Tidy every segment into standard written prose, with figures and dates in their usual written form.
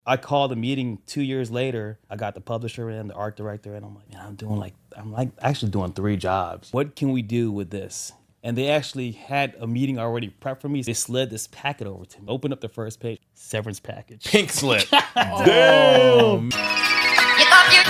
I called a meeting 2 years later. I got the publisher in, the art director, and I'm like, man, I'm actually doing 3 jobs. What can we do with this? And they actually had a meeting already prepped for me. They slid this packet over to me. Open up the first page, severance package. Pink slip. Damn. You thought you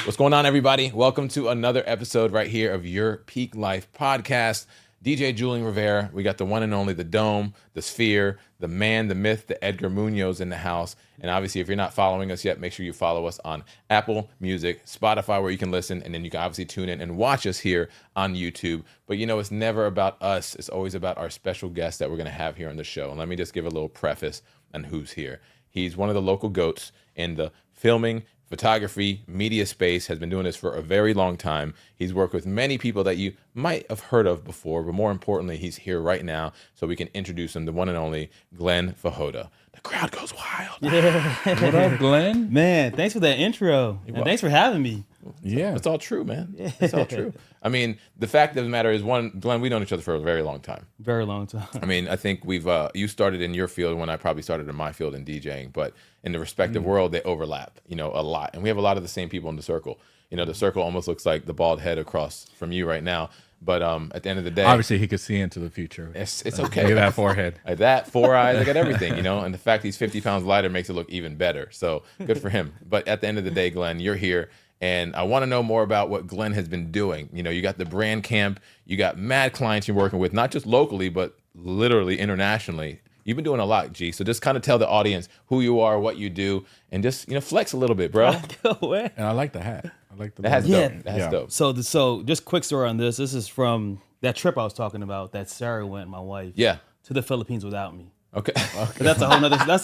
What's going on, everybody? Welcome to another episode right here of Your Peak Life podcast. DJ Julian Rivera. We got the one and only, the Dome, the Sphere, the man, the myth, the Edgar Munoz in the house. And obviously, if you're not following us yet, make sure you follow us on Apple Music, Spotify, where you can listen, and then you can obviously tune in and watch us here on YouTube. But you know, it's never about us. It's always about our special guest that we're going to have here on the show. And let me just give a little preface on who's here. He's one of the local goats in the filming, photography, media space, has been doing this for a very long time. He's worked with many people that you might have heard of before, but more importantly, he's here right now so we can introduce him, the one and only Glenn Fajota. The crowd goes wild. Yeah. What up, Glenn? Man, thanks for that intro. And thanks for having me. Yeah. It's all true, man. It's all true. I mean, the fact of the matter is, one, Glenn, we've known each other for a very long time. Very long time. I mean, I think we've, you started in your field when I probably started in my field in DJing, but in the respective world, they overlap, you know, a lot. And we have a lot of the same people in the circle. You know, the circle almost looks like the bald head across from you right now. But at the end of the day, obviously he could see into the future. It's okay. Look at that forehead. Like that, 4 eyes, I got everything, you know? And the fact he's 50 pounds lighter makes it look even better. So good for him. But at the end of the day, Glenn, you're here. And I want to know more about what Glenn has been doing. You know, you got the brand camp, you got mad clients you're working with, not just locally, but literally internationally. You've been doing a lot, G. So just kind of tell the audience who you are, what you do, and just, you know, flex a little bit, bro. And I like the hat. I like the That's Yeah. dope. That's dope. So just quick story on this. This is from that trip I was talking about that Sarah went, my wife, Yeah. to the Philippines without me. Okay. But that's a whole nother That's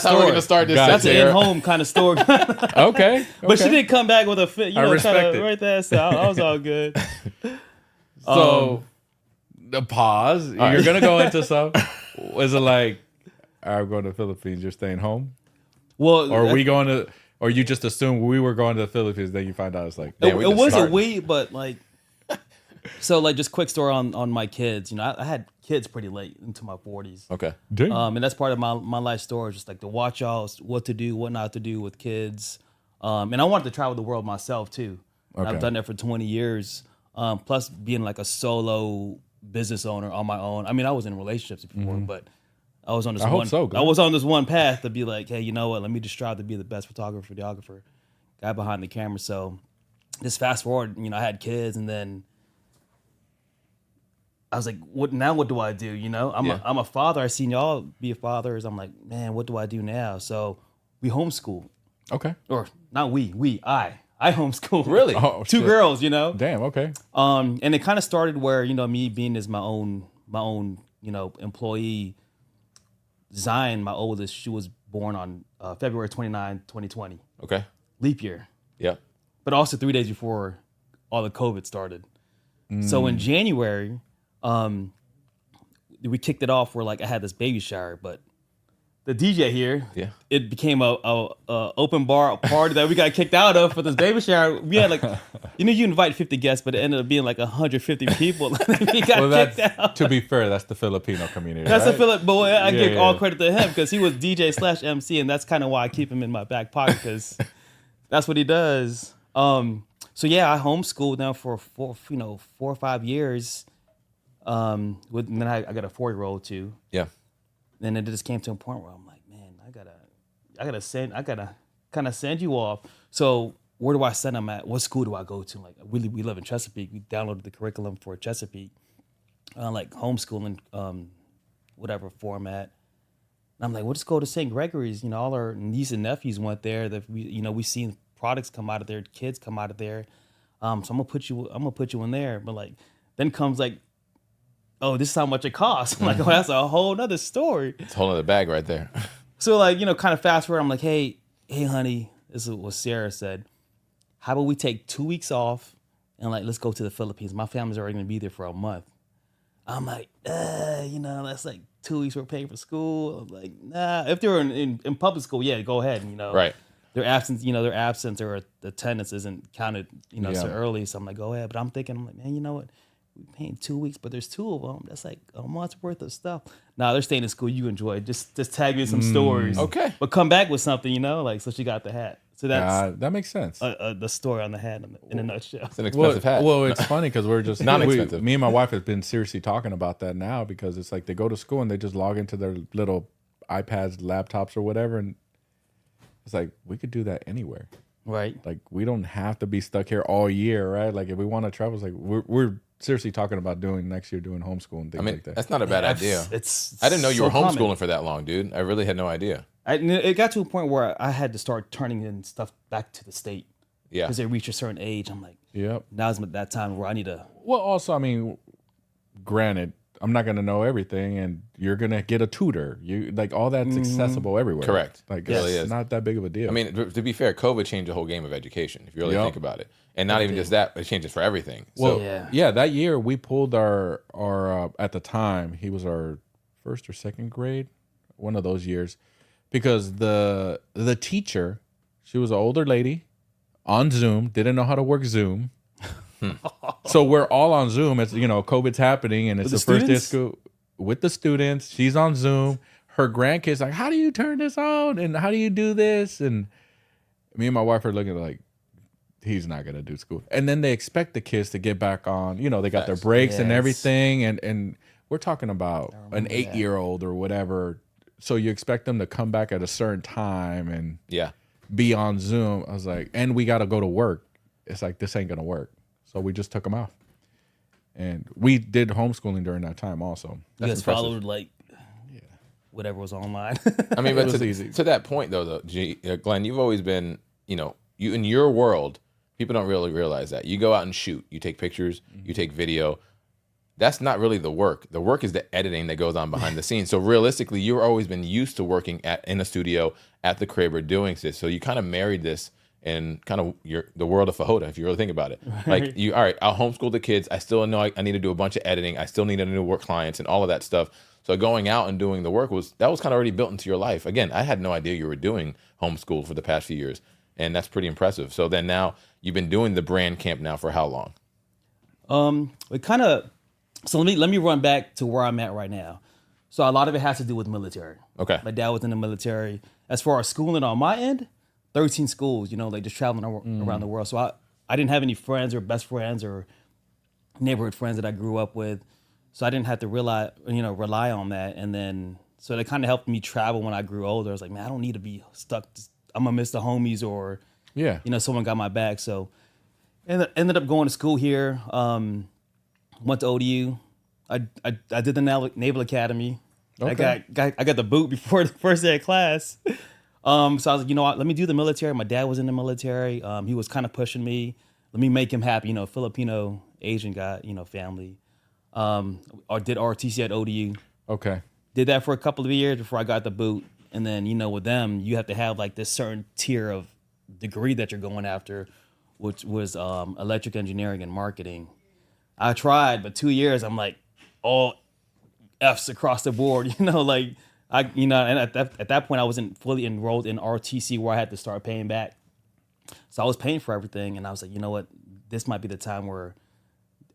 story. how we're gonna start this. That's an Sarah. in-home kind of story. Okay. But she didn't come back with a fit, I respect kind it. of right there. So I was all good. So the pause. You're gonna go into some. Was it like, I'm going to the Philippines, you're staying home? Well, Or are we going to, or you just assumed we were going to the Philippines, then you find out it's like, Yeah, we it just wasn't started. we, but like, so like just quick story on my kids. You know, I had kids pretty late into my 40s. Okay. damn. And that's part of my life story, just like to watch y'all, what to do, what not to do with kids. And I wanted to travel the world myself too. And I've Okay. done that for 20 years. Plus being like a solo business owner on my own. I mean, I was in relationships before, but I was on this I hope so, I Glenn. was on this one path to be like, hey, you know what? Let me just strive to be the best photographer, videographer, guy behind the camera. So just fast forward, you know, I had kids, and then I was like, what do I do? You know, I'm a father. I seen y'all be fathers. I'm like, man, what do I do now? So we homeschool, Okay. or not I homeschool. Really? Oh, Two shit. girls, you know. Damn, okay. And it kind of started where, you know, me being as my own, you know, employee. Zion, my oldest, she was born on February 29, 2020, Okay. leap year, Yeah. but also 3 days before all the COVID started. So in January, we kicked it off where like I had this baby shower, but the DJ here, Yeah. it became a open bar party that we got kicked out of for this baby shower. We had like, you know, you invite 50 guests, but it ended up being like 150 people. We got Well, kicked out. to be fair, that's the Filipino community. That's right? a Philip, but I give Yeah, all yeah. credit to him because he was DJ/MC, and that's kind of why I keep him in my back pocket because that's what he does. So yeah, I homeschooled now for 4 or 5 years. And then I got a 4-year-old too. Yeah. And it just came to a point where I'm like, man, I gotta kind of send you off. So where do I send them at? What school do I go to? Like, we live in Chesapeake. We downloaded the curriculum for Chesapeake, like homeschooling, whatever format. And I'm like, we'll just go to St. Gregory's. You know, all our nieces and nephews went there. That we seen products come out of there, kids come out of there. So I'm gonna put you in there. But like, then comes like, oh, this is how much it costs. I'm like, oh, that's a whole nother story. It's a whole other bag right there. So like, you know, kind of fast forward, I'm like, hey, honey, this is what Sarah said. How about we take 2 weeks off and like, let's go to the Philippines. My family's already gonna be there for a month. I'm like, you know, that's like 2 weeks we're paying for school. I'm like, nah. If they're in public school, yeah, go ahead. You know, Right. Their absence or the attendance isn't counted, you know, so Yeah. early. So I'm like, go ahead. But I'm like, man, you know what? we paying 2 weeks, but there's 2 of them. That's like a month's worth of stuff. Nah, they're staying in school. You enjoy it. Just tag me some stories. Okay. But come back with something, like, so she got the hat. So that's that makes sense. the story on the hat in a nutshell. It's an expensive hat. Well, it's funny because we're just Non-expensive. me and my wife have been seriously talking about that now because it's like they go to school and they just log into their little iPads, laptops, or whatever, and it's like we could do that anywhere. Right. Like we don't have to be stuck here all year, right? Like if we want to travel, it's like we're seriously talking about doing next year doing homeschool and things like that. That's not a bad idea. It's I didn't know you were so common. homeschooling for that long, dude. I really had no idea. It got to a point where I had to start turning in stuff back to the state Yeah. because they reach a certain age. I'm like, Yep. now's that time where I need to. Well, also, I mean, granted, I'm not gonna know everything, and you're gonna get a tutor. You like all that's accessible everywhere. Correct. Like It really it's is. not that big of a deal. I mean, to be fair, COVID changed the whole game of education, if you really Yep. think about it. And not even just that, it changes for everything. well, So, Yeah. that year we pulled our at the time he was our first or second grade, one of those years, because the teacher, she was an older lady on Zoom, didn't know how to work Zoom. So we're all on Zoom. It's COVID's happening, and it's With the the first day of students? school with the students. She's on Zoom. Her grandkids like, how do you turn this on? And how do you do this? And me and my wife are looking like, he's not gonna do school. And then they expect the kids to get back on. They got their Facts. breaks and Yes. everything. And we're talking about an remember 8-year-old or whatever. So you expect them to come back at a certain time and yeah. be on Zoom. I was like, and we got to go to work. It's like, this ain't gonna work. So we just took them off. And we did homeschooling during that time also. You guys impressive. followed like whatever was online. I mean, but was easy. to that point, though, Glenn, you've always been, you in your world, people don't really realize that. You go out and shoot. You take pictures. You take video. That's not really the work. The work is the editing that goes on behind the scenes. So realistically, you've always been used to working in a studio, at the crib, or doing this. So you kind of married this in kind of the world of Fajota, if you really think about it. Like, all right, I'll homeschool the kids. I still know I need to do a bunch of editing. I still need to do work clients and all of that stuff. So going out and doing the work was kind of already built into your life. Again, I had no idea you were doing homeschool for the past few years, and that's pretty impressive. So then now you've been doing the brand camp now for how long? It kind of. So let me run back to where I'm at right now. So a lot of it has to do with military. Okay. My dad was in the military. As far as schooling on my end, 13 schools. Like just traveling around the world. So I didn't have any friends or best friends or neighborhood friends that I grew up with. So I didn't have to rely on that. And then, so that kind of helped me travel when I grew older. I was like, man, I don't need to be stuck. I'm going to miss the homies or, Yeah. someone got my back. So ended up going to school here. Went to ODU. I did the Naval Academy. Okay. I got the boot before the first day of class. So I was like, what, let me do the military. My dad was in the military. He was kind of pushing me. Let me make him happy. Filipino, Asian guy, family. Or did RTC at ODU. Okay. Did that for a couple of years before I got the boot. And then, with them, you have to have like this certain tier of degree that you're going after, which was electric engineering and marketing. I tried, but 2 years, I'm like all F's across the board, and at that point I wasn't fully enrolled in RTC where I had to start paying back. So I was paying for everything, and I was like, you know what, this might be the time where,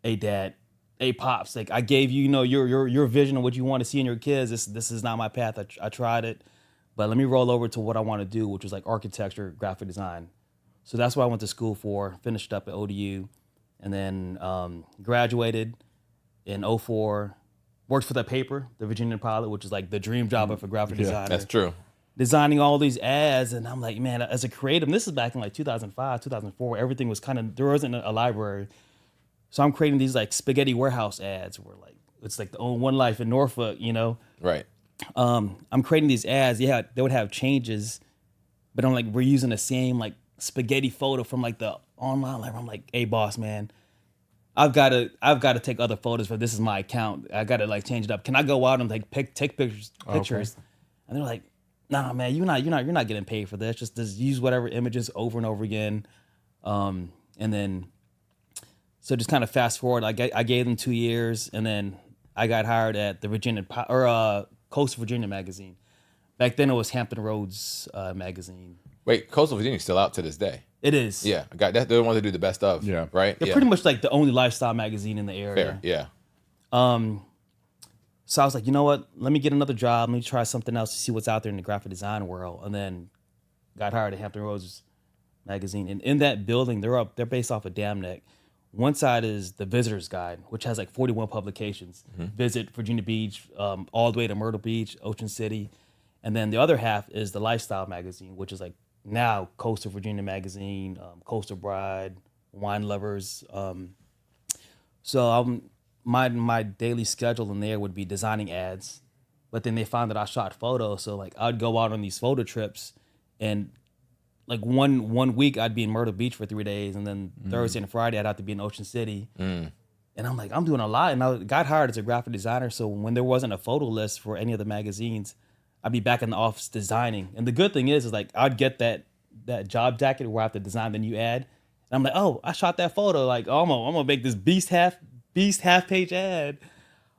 hey dad, hey pops, like I gave you, your vision of what you want to see in your kids. This is not my path. I tried it, but let me roll over to what I want to do, which was like architecture, graphic design. So that's what I went to school for. Finished up at ODU. And then graduated in 2004, worked for the paper, the Virginia Pilot, which is like the dream job of a graphic designer. That's true. Designing all these ads. And I'm like, man, as a creative, and this is back in like 2005, 2004, where everything was there wasn't a library. So I'm creating these like spaghetti warehouse ads where like, it's like the own One Life in Norfolk, Right. I'm creating these ads. Yeah, they would have changes, but I'm like, we're using the same like spaghetti photo from like the online library. I'm like, hey boss, man, I've got to take other photos for this is my account. I got to like change it up. Can I go out and like take pictures? Okay. And they're like, nah, man, you're not getting paid for this. Just use whatever images over and over again. And then, so just kind of fast forward. I gave them 2 years, and then I got hired at the Coastal Virginia magazine. Back then it was Hampton Roads magazine. Wait, Coastal Virginia's still out to this day. It is. Yeah, got that. They're the ones that do the best of. Yeah. right. They're Yeah, pretty much like the only lifestyle magazine in the area. fair. Yeah, So I was like, you know what? Let me get another job. Let me try something else to see what's out there in the graphic design world. And then got hired at Hampton Roads magazine. And in that building, they're based off of Dam Neck. One side is the Visitor's Guide, which has like 41 publications. Visit Virginia Beach, all the way to Myrtle Beach, Ocean City. And then the other half is the Lifestyle magazine, which is like now Coastal Virginia magazine, Coastal Bride, Wine Lovers. So my daily schedule in there would be designing ads, but then they found that I shot photos. So like I'd go out on these photo trips, and like one week I'd be in Myrtle Beach for 3 days, and then Thursday and Friday I'd have to be in Ocean City. And I'm like, I'm doing a lot, and I got hired as a graphic designer. So when there wasn't a photo list for any of the magazines, I'd be back in the office designing. And the good thing is like I'd get that job jacket where I have to design the new ad. And I'm like, oh, I shot that photo. Like, oh, I'm gonna make this beast half page ad.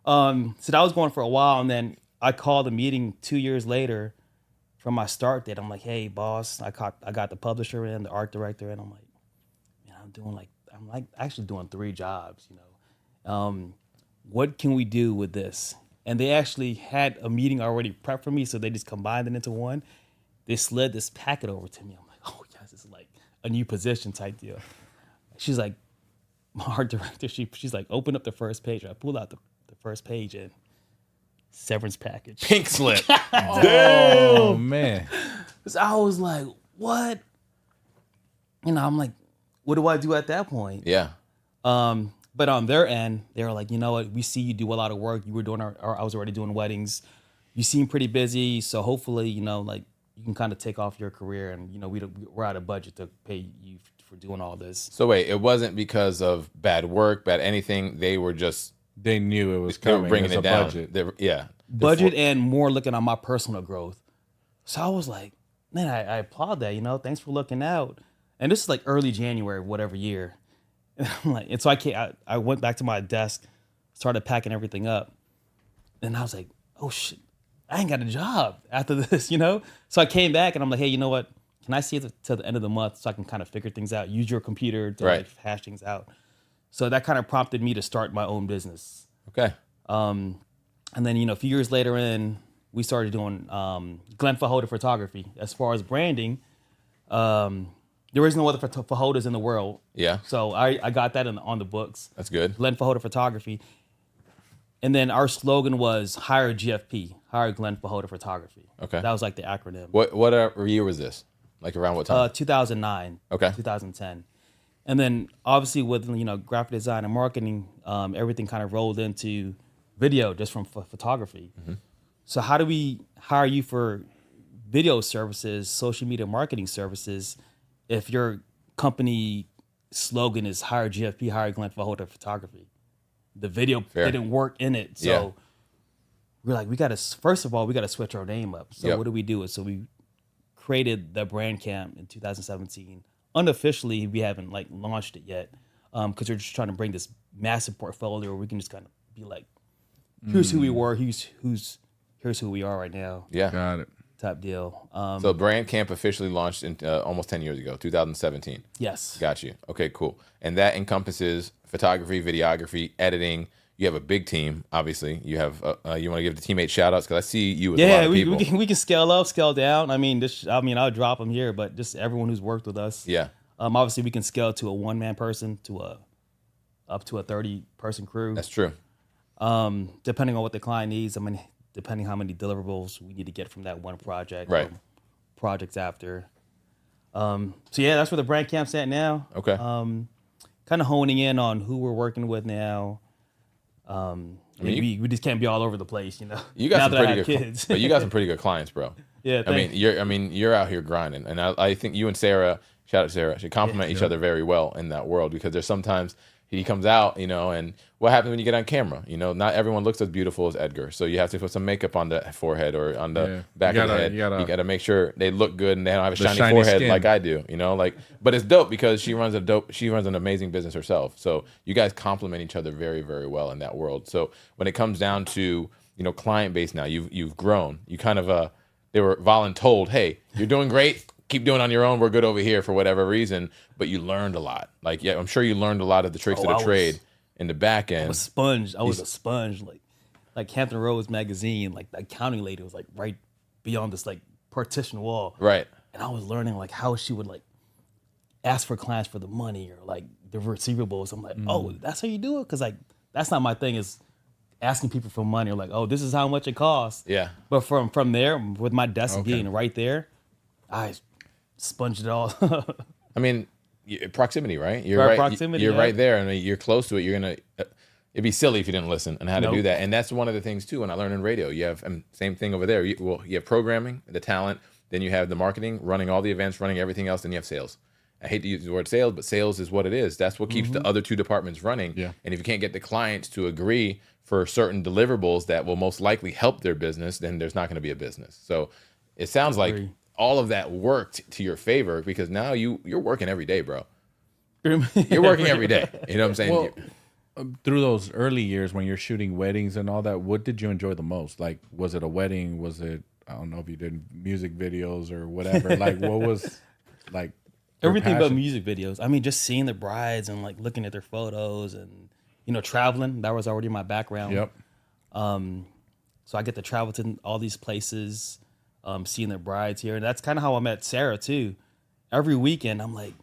So that was going for a while, and then I called a meeting 2 years later from my start date. I'm like, hey, boss, I got the publisher in, the art director, and I'm like, man, I'm actually doing 3 jobs, you know. What can we do with this? And they actually had a meeting already prepped for me, so they just combined it into one. They slid this packet over to me. I'm like, oh yes, this is like a new position type deal. She's like, my art director, she's like, open up the first page. I pulled out the first page and severance package. pink slip. Oh man. So I was like, what? You know, I'm like, what do I do at that point? Yeah, But on their end, they were like, you know what? We see you do a lot of work. You were doing I was already doing weddings. You seem pretty busy. So hopefully, you know, like you can kind of take off your career, and, you know, we're out of budget to pay you for doing all this. So wait, it wasn't because of bad work, bad anything. They were just They knew it was they were coming. bringing It's it a down. budget. Yeah, Budget and more looking on my personal growth. So I was like, man, I applaud that, you know, thanks for looking out. And this is like early January of whatever year. And I'm like, and so I went back to my desk, started packing everything up. And I was like, oh shit, I ain't got a job after this, you know? So I came back and I'm like, hey, you know what? Can I see it till the end of the month so I can kind of figure things out, use your computer to Right. like hash things out. So that kind of prompted me to start my own business. okay. And then, you know, a few years later we started doing Glenn Fajota photography. As far as branding, there is no other Fajotas in the world. Yeah, So I got that on the books. that's good. Glenn Fajota photography. And then our slogan was hire GFP, hire Glenn Fajota photography. Okay. That was like the acronym. What year was this? Like around what time? 2009. Okay. 2010. And then obviously with, you know, graphic design and marketing, everything kind of rolled into video just from photography. So how do we hire you for video services, social media marketing services, if your company slogan is hire GFP, hire Glenn Fajota photography? The video didn't work in it. So Yeah. we're like, first of all, we got to switch our name up. So Yep. what do we do? So we created the brand camp in 2017. Unofficially, we haven't like launched it yet because we're just trying to bring this massive portfolio where we can just kind of be like, here's who we were, here's who we are right now, Yeah. Got it. type deal. So Brand Camp officially launched in almost 10 years ago, 2017. Yes. Got you. Okay, cool. And that encompasses photography, videography, editing. You have a big team, obviously. You have. You want to give the teammates shout outs because I see you with a lot Yeah, of people. we can scale up, scale down. I mean, I'll drop them here, but just everyone who's worked with us. Yeah. Obviously, we can scale to a one-man person to up to a 30-person crew. That's true. Depending on what the client needs. I mean, depending how many deliverables we need to get from that one project. Right. Projects after. So yeah, that's where the brand camp's at now. Okay. Kind of honing in on who we're working with now. We just can't be all over the place, you know. You got now some that I pretty have good, kids. but you got some pretty good clients, bro. Yeah, you're out here grinding, and I think you and Sarah, shout out to Sarah, should compliment each other very well in that world because there's sometimes he comes out, you know, and what happens when you get on camera? You know, not everyone looks as beautiful as Edgar, so you have to put some makeup on the forehead or on the back of the head. You gotta make sure they look good and they don't have a shiny forehead skin. like I do, you know. Like, but it's dope because she runs an amazing business herself. So you guys complement each other very, very well in that world. So when it comes down to, you know, client base now, you've grown. You kind of they were voluntold, hey, you're doing great. keep doing it on your own. We're good over here for whatever reason. But you learned a lot. Like, yeah, I'm sure you learned a lot of the tricks of the trade in the back end. I was a sponge. Like Hampton Roads magazine, like the accounting lady was like right beyond this like partition wall. Right. And I was learning like how she would like ask for clients for the money or like the receivables. I'm like, oh, that's how you do it? Because like that's not my thing, is asking people for money or like, oh, this is how much it costs. Yeah. But from there, with my desk being right there, I sponged it all. I mean, proximity, right? You're Right, right. proximity, You're yeah. right there, and you're close to it. You're gonna. It'd be silly if you didn't listen on how to do Nope. that. And that's one of the things too. When I learned in radio, you have same thing over there. You have programming, the talent, then you have the marketing, running all the events, running everything else, then you have sales. I hate to use the word sales, but sales is what it is. That's what keeps the other two departments running. Yeah. And if you can't get the clients to agree for certain deliverables that will most likely help their business, then there's not going to be a business. So it sounds like Agree. all of that worked to your favor, because now you're working every day, bro. You're working every day. You know what I'm saying? Well, through those early years when you're shooting weddings and all that, what did you enjoy the most? Like, was it a wedding? Was it, I don't know if you did music videos or whatever. Like, what was like your Everything but passion? music videos. I mean, just seeing the brides and like looking at their photos and, you know, traveling. That was already my background. Yep. So I get to travel to all these places, seeing their brides here. And that's kind of how I met Sarah too. Every weekend, I'm like,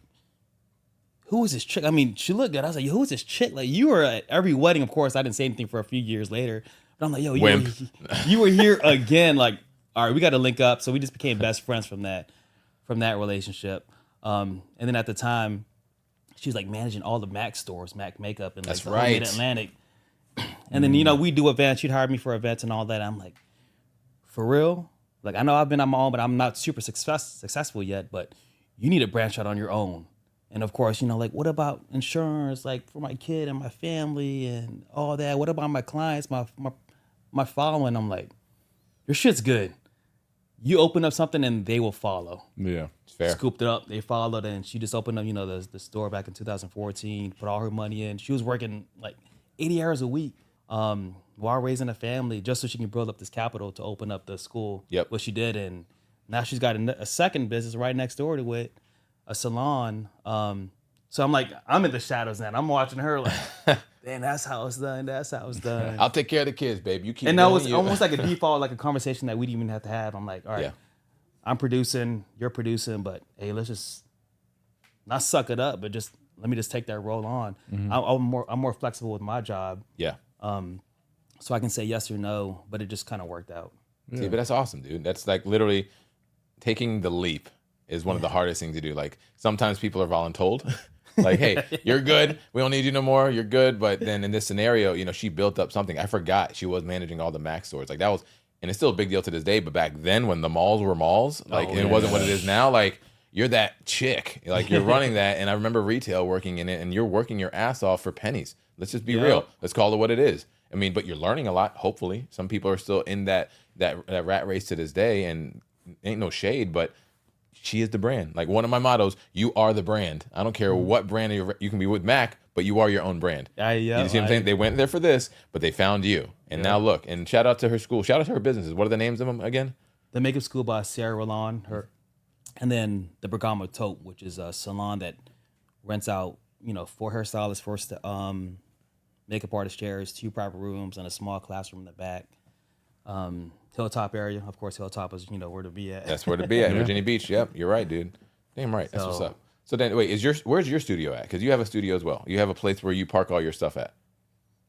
who is this chick? I mean, she looked good. I was like, who is this chick? Like, you were at every wedding. Of course, I didn't say anything for a few years later. But I'm like, yo, you were here again. Like, all right, we got to link up. So we just became best friends from that relationship. And then at the time, she was like managing all the Mac stores, Mac Makeup, and like That's the whole right. Mid-Atlantic. And then, you know, we do events. She'd hire me for events and all that. I'm like, for real? Like, I know I've been on my own, but I'm not super successful yet. But you need to branch out on your own. And of course, you know, like, what about insurance, like for my kid and my family and all that? What about my clients, my following? I'm like, your shit's good. You open up something and they will follow. Yeah. It's fair. Scooped it up, they followed, and she just opened up, you know, the store back in 2014, put all her money in. She was working like 80 hours a week while raising a family just so she can build up this capital to open up the school. Yep. What she did, and now she's got a second business right next door to it, a salon. So I'm like, I'm in the shadows now. I'm watching her like, damn, that's how it's done. That's how it's done. I'll take care of the kids, babe. You keep. And that doing was you. almost like a default, like a conversation that we didn't even have to have. I'm like, all right, Yeah. I'm producing, you're producing, but hey, let's just not suck it up, but just let me just take that role on. I'm more flexible with my job, Yeah. so I can say yes or no. But it just kind of worked out. See, but that's awesome, dude. That's like literally taking the leap is one of the hardest things to do. Like sometimes people are voluntold. Like, hey, you're good. We don't need you no more. You're good. But then in this scenario, you know, she built up something. I forgot she was managing all the Mac stores. Like that was, and it's still a big deal to this day. But back then when the malls were malls, like it wasn't what it is now. Like you're that chick. Like you're running that. And I remember retail working in it, and you're working your ass off for pennies. Let's just be real. Let's call it what it is. I mean, but you're learning a lot. Hopefully, some people are still in that rat race to this day, and ain't no shade, but she is the brand. Like one of my mottos: you are the brand. I don't care what brand you can be with Mac, but you are your own brand. You see what I'm saying? They went there for this, but they found you, and now look. And shout out to her school. Shout out to her businesses. What are the names of them again? The Makeup School by Sarah Rolland, and then the Bergamo Taupe, which is a salon that rents out, you know, for hairstylists, makeup artist chairs, 2 private rooms, and a small classroom in the back. Hilltop area, of course. Hilltop is, you know, where to be at. That's where to be at. Virginia Beach. Yep, you're right, dude. Damn right. That's what's up. So then, wait, where's your studio at? Because you have a studio as well. You have a place where you park all your stuff at.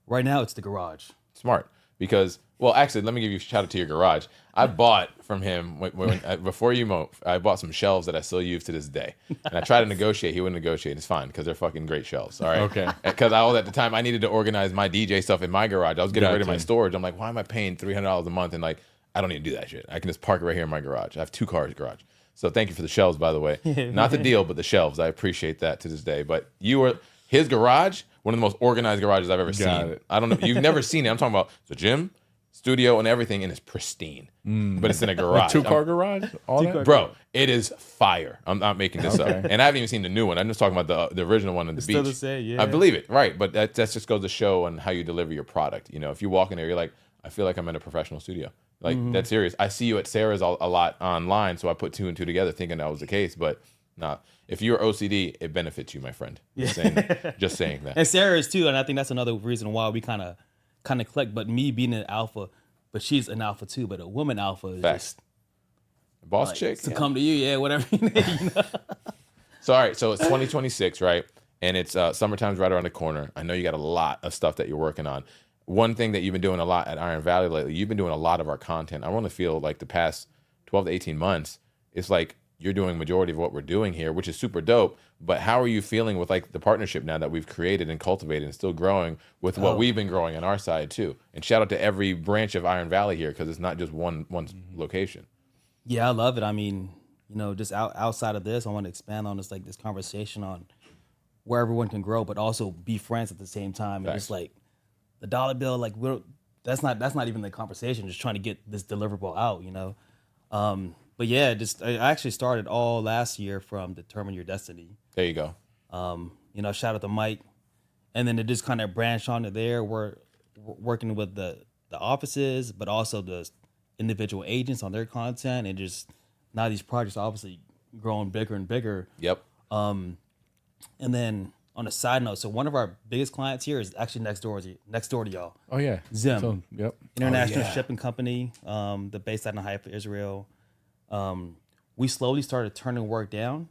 Right now, it's the garage. Smart. Because, well, actually, let me give you a shout out to your garage. I bought from him before you moved. I bought some shelves that I still use to this day, and I tried to negotiate. He wouldn't negotiate. It's fine because they're fucking great shelves. All right. Okay. Because I was at the time I needed to organize my DJ stuff in my garage. I was getting rid of my storage. I'm like, why am I paying $300 a month? And like, I don't need to do that shit. I can just park it right here in my garage. I have 2 cars garage. So thank you for the shelves, by the way. Not the deal, but the shelves. I appreciate that to this day. But his garage, one of the most organized garages I've ever seen. it. I don't know. You've never seen it. I'm talking about the gym, studio, and everything, and it's pristine. But it's in a garage. 2-car garage? All that? Bro, it is fire. I'm not making this up. And I haven't even seen the new one. I'm just talking about the original one on the beach. Still the same, yeah. I believe it, right. But that just goes to show on how you deliver your product. You know, if you walk in there, you're like, I feel like I'm in a professional studio. Like that's serious. I see you at Sarah's a lot online, so I put 2 and 2 together, thinking that was the case. But nah, if you're OCD, it benefits you, my friend. Just saying that. And Sarah is too, and I think that's another reason why we kind of click. But me being an alpha, but she's an alpha too. But a woman alpha is Facts. just Boss like, chick. succumb to you, yeah, whatever. You know? So all right, so it's 2026, right? And it's summertime's right around the corner. I know you got a lot of stuff that you're working on. One thing that you've been doing a lot at Iron Valley lately, you've been doing a lot of our content. I want to feel like the past 12 to 18 months, it's like you're doing majority of what we're doing here, which is super dope. But how are you feeling with like the partnership now that we've created and cultivated and still growing with what we've been growing on our side too? And shout out to every branch of Iron Valley here, because it's not just one location. Yeah, I love it. I mean, you know, just outside of this, I want to expand on this conversation on where everyone can grow, but also be friends at the same time. And just like the dollar bill, like that's not even the conversation. Just trying to get this deliverable out, you know. But yeah, I actually started all last year from Determine Your Destiny. There you go. You know, shout out to Mike, and then it just kind of branched on to there. We're working with the offices, but also the individual agents on their content, and just now these projects are obviously growing bigger and bigger. Yep. And then on a side note, so one of our biggest clients here is actually next door to y'all. Oh yeah, Zim. So, yep. International shipping company. They're based out in Haifa, Israel. We slowly started turning work down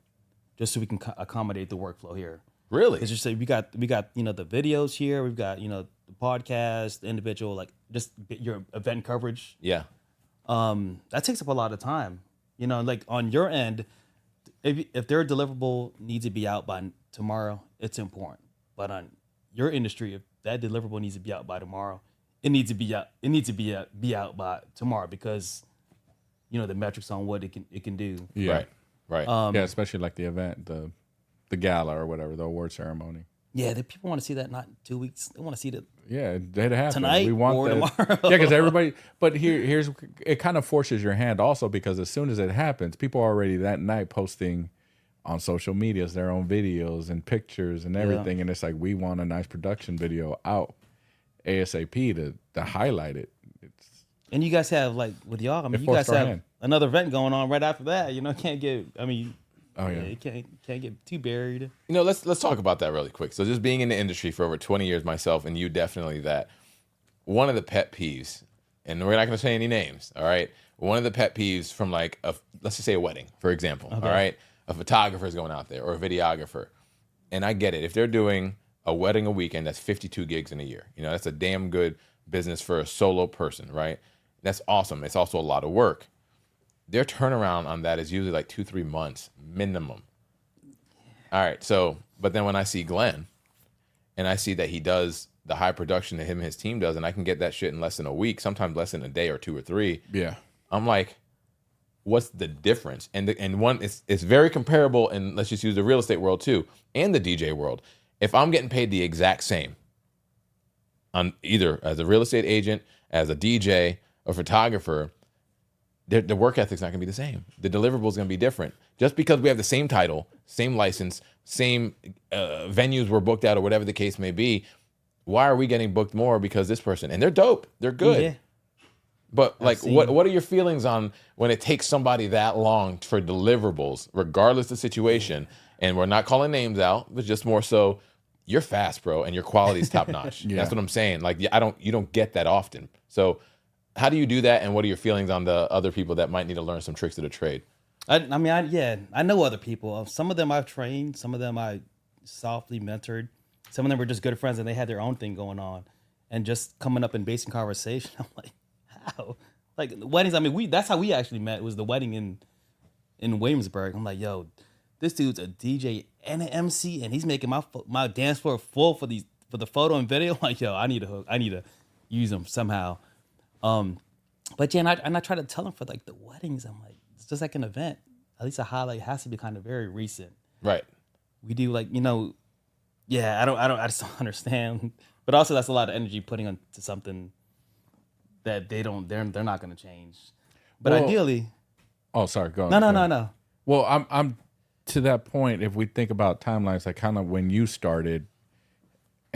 just so we can accommodate the workflow here. Really? It's just like we got you know the videos here. We've got you know the podcast, the individual like just your event coverage. Yeah. That takes up a lot of time. You know, like on your end, if their deliverable needs to be out by tomorrow, it's important. But on your industry, if that deliverable needs to be out by tomorrow, it needs to be out. It needs to be out by tomorrow because you know the metrics on what it can do. Yeah. Right. Yeah, especially like the event, the gala or whatever, the award ceremony. Yeah, the people want to see that not in 2 weeks. They want to see that. Yeah, it happen. Tonight we want or that. tomorrow. Yeah, because everybody. But here's it. Kind of forces your hand also because as soon as it happens, people are already that night posting on social medias their own videos and pictures and everything, and it's like we want a nice production video out ASAP to highlight it. And you guys have like with y'all. I mean, you forced guys our have hand. another event going on right after that. You know, can't get. I mean. Oh yeah. You can't get too buried. You know, let's talk about that really quick. So just being in the industry for over 20 years myself, and you definitely that. One of the pet peeves, and we're not going to say any names, all right? One of the pet peeves from like, let's just say a wedding, for example, all right? A photographer is going out there or a videographer. And I get it. If they're doing a wedding a weekend, that's 52 gigs in a year. You know, that's a damn good business for a solo person, right? That's awesome. It's also a lot of work. Their turnaround on that is usually like 2-3 months minimum. All right. So, but then when I see Glenn and I see that he does the high production that him and his team does, and I can get that shit in less than a week, sometimes less than a day or 2 or 3. Yeah. I'm like, what's the difference? And one, it's very comparable. And let's just use the real estate world too, and the DJ world. If I'm getting paid the exact same on either as a real estate agent, as a DJ, a photographer, the work ethic's not going to be the same. The deliverable is going to be different. Just because we have the same title, same license, same venues we're booked at or whatever the case may be, why are we getting booked more because this person? And they're dope. They're good. Yeah. But like, what are your feelings on when it takes somebody that long for deliverables, regardless of the situation? And we're not calling names out, but just more so, you're fast, bro, and your quality's top notch. Yeah. That's what I'm saying. Like, you don't get that often. So how do you do that, and what are your feelings on the other people that might need to learn some tricks of the trade? I know other people. Some of them I've trained. Some of them I softly mentored. Some of them were just good friends, and they had their own thing going on. And just coming up in basic conversation, I'm like, how? Like, weddings, I mean, that's how we actually met, was the wedding in Williamsburg. I'm like, yo, this dude's a DJ and an MC, and he's making my dance floor full for the photo and video. I'm like, yo, I need a hook. I need to use them somehow. But yeah, and I try to tell them for like the weddings, I'm like, it's just like an event. At least a highlight has to be kind of very recent. Right. We do like, I just don't understand. But also that's a lot of energy putting onto something that they're not going to change. But ideally. Oh, sorry. Go on. No. Well, I'm to that point. If we think about timelines, like kind of when you started,